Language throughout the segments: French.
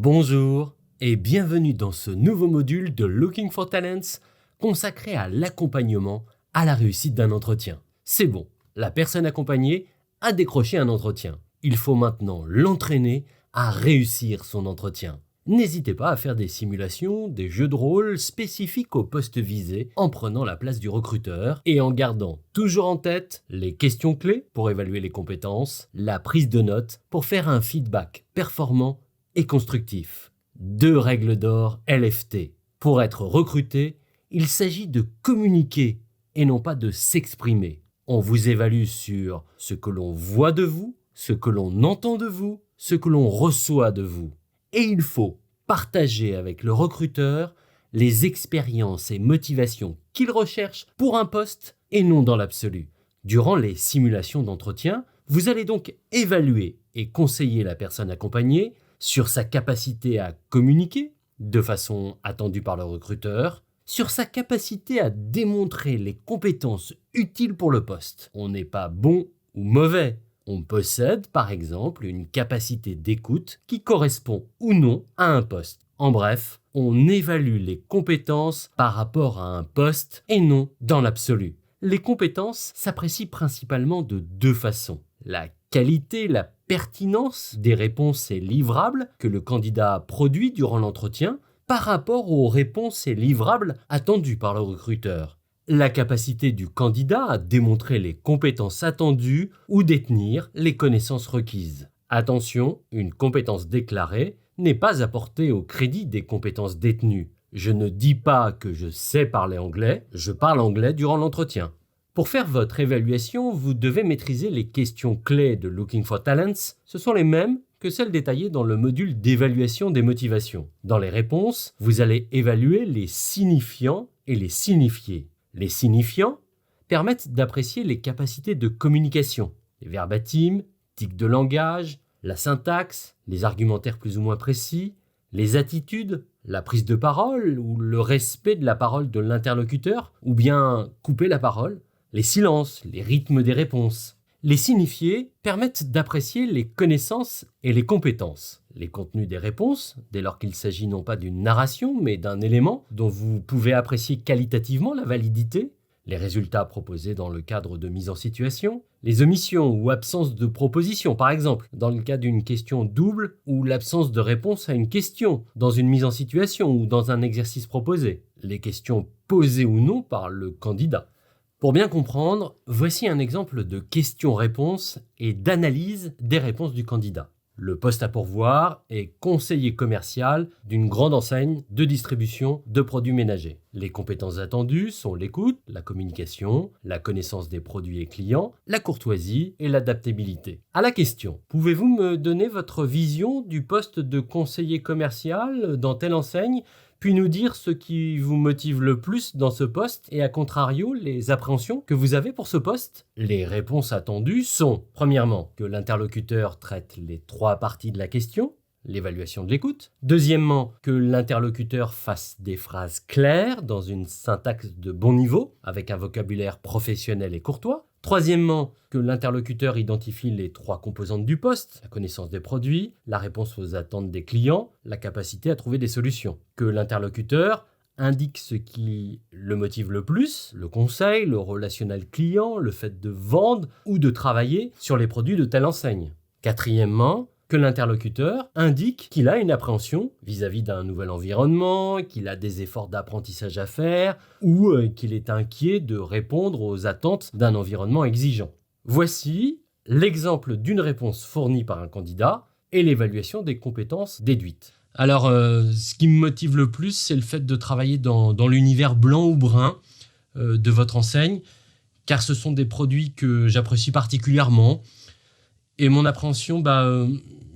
Bonjour et bienvenue dans ce nouveau module de Looking for Talents consacré à l'accompagnement à la réussite d'un entretien. C'est bon, la personne accompagnée a décroché un entretien. Il faut maintenant l'entraîner à réussir son entretien. N'hésitez pas à faire des simulations, des jeux de rôle spécifiques au poste visé en prenant la place du recruteur et en gardant toujours en tête les questions clés pour évaluer les compétences, la prise de notes pour faire un feedback performant et constructif. 2 règles d'or LFT. Pour être recruté, il s'agit de communiquer et non pas de s'exprimer. On vous évalue sur ce que l'on voit de vous, ce que l'on entend de vous, ce que l'on reçoit de vous. Et il faut partager avec le recruteur les expériences et motivations qu'il recherche pour un poste et non dans l'absolu. Durant les simulations d'entretien, vous allez donc évaluer et conseiller la personne accompagnée sur sa capacité à communiquer de façon attendue par le recruteur, sur sa capacité à démontrer les compétences utiles pour le poste. On n'est pas bon ou mauvais. On possède, par exemple, une capacité d'écoute qui correspond ou non à un poste. En bref, on évalue les compétences par rapport à un poste et non dans l'absolu. Les compétences s'apprécient principalement de 2 façons. La qualité, la pertinence des réponses et livrables que le candidat produit durant l'entretien par rapport aux réponses et livrables attendus par le recruteur. La capacité du candidat à démontrer les compétences attendues ou détenir les connaissances requises. Attention, une compétence déclarée n'est pas apportée au crédit des compétences détenues. Je ne dis pas que je sais parler anglais, je parle anglais durant l'entretien. Pour faire votre évaluation, vous devez maîtriser les questions clés de Looking for Talents. Ce sont les mêmes que celles détaillées dans le module d'évaluation des motivations. Dans les réponses, vous allez évaluer les signifiants et les signifiés. Les signifiants permettent d'apprécier les capacités de communication, les verbatims, tics de langage, la syntaxe, les argumentaires plus ou moins précis, les attitudes, la prise de parole ou le respect de la parole de l'interlocuteur, ou bien couper la parole, les silences, les rythmes des réponses. Les signifiés permettent d'apprécier les connaissances et les compétences. Les contenus des réponses, dès lors qu'il s'agit non pas d'une narration, mais d'un élément dont vous pouvez apprécier qualitativement la validité, les résultats proposés dans le cadre de mise en situation, les omissions ou absences de propositions, par exemple, dans le cas d'une question double ou l'absence de réponse à une question, dans une mise en situation ou dans un exercice proposé, les questions posées ou non par le candidat. Pour bien comprendre, voici un exemple de questions-réponses et d'analyse des réponses du candidat. Le poste à pourvoir est conseiller commercial d'une grande enseigne de distribution de produits ménagers. Les compétences attendues sont l'écoute, la communication, la connaissance des produits et clients, la courtoisie et l'adaptabilité. À la question, pouvez-vous me donner votre vision du poste de conseiller commercial dans telle enseigne ? Puis nous dire ce qui vous motive le plus dans ce poste et à contrario les appréhensions que vous avez pour ce poste. Les réponses attendues sont, premièrement, que l'interlocuteur traite les 3 parties de la question, l'évaluation de l'écoute. Deuxièmement, que l'interlocuteur fasse des phrases claires dans une syntaxe de bon niveau, avec un vocabulaire professionnel et courtois. Troisièmement, que l'interlocuteur identifie les 3 composantes du poste, la connaissance des produits, la réponse aux attentes des clients, la capacité à trouver des solutions. Que l'interlocuteur indique ce qui le motive le plus, le conseil, le relationnel client, le fait de vendre ou de travailler sur les produits de telle enseigne. Quatrièmement, que l'interlocuteur indique qu'il a une appréhension vis-à-vis d'un nouvel environnement, qu'il a des efforts d'apprentissage à faire ou qu'il est inquiet de répondre aux attentes d'un environnement exigeant. Voici l'exemple d'une réponse fournie par un candidat et l'évaluation des compétences déduites. Alors, ce qui me motive le plus, c'est le fait de travailler dans l'univers blanc ou brun de votre enseigne, car ce sont des produits que j'apprécie particulièrement. Et mon appréhension,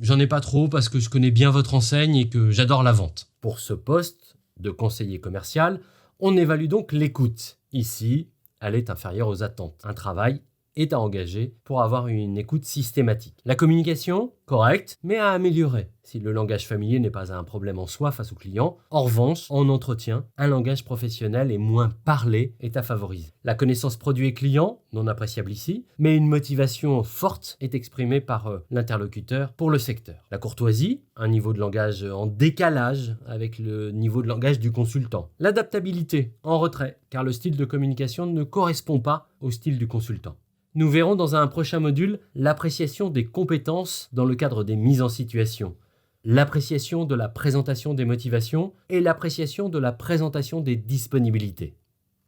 j'en ai pas trop parce que je connais bien votre enseigne et que j'adore la vente. Pour ce poste de conseiller commercial, on évalue donc l'écoute. Ici, elle est inférieure aux attentes. Un travail est à engager pour avoir une écoute systématique. La communication, correcte, mais à améliorer si le langage familier n'est pas un problème en soi face au client. En revanche, en entretien, un langage professionnel et moins parlé est à favoriser. La connaissance produit et client, non appréciable ici, mais une motivation forte est exprimée par l'interlocuteur pour le secteur. La courtoisie, un niveau de langage en décalage avec le niveau de langage du consultant. L'adaptabilité, en retrait, car le style de communication ne correspond pas au style du consultant. Nous verrons dans un prochain module l'appréciation des compétences dans le cadre des mises en situation, l'appréciation de la présentation des motivations et l'appréciation de la présentation des disponibilités.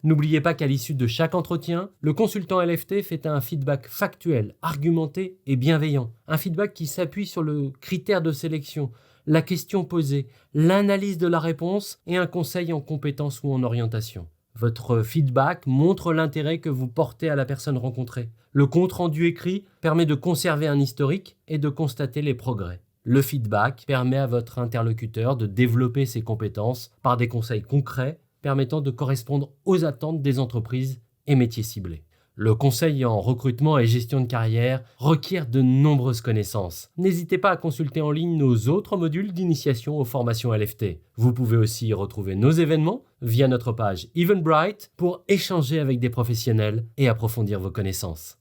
N'oubliez pas qu'à l'issue de chaque entretien, le consultant LFT fait un feedback factuel, argumenté et bienveillant. Un feedback qui s'appuie sur le critère de sélection, la question posée, l'analyse de la réponse et un conseil en compétences ou en orientation. Votre feedback montre l'intérêt que vous portez à la personne rencontrée. Le compte-rendu écrit permet de conserver un historique et de constater les progrès. Le feedback permet à votre interlocuteur de développer ses compétences par des conseils concrets permettant de correspondre aux attentes des entreprises et métiers ciblés. Le conseil en recrutement et gestion de carrière requiert de nombreuses connaissances. N'hésitez pas à consulter en ligne nos autres modules d'initiation aux formations LFT. Vous pouvez aussi retrouver nos événements via notre page Eventbrite pour échanger avec des professionnels et approfondir vos connaissances.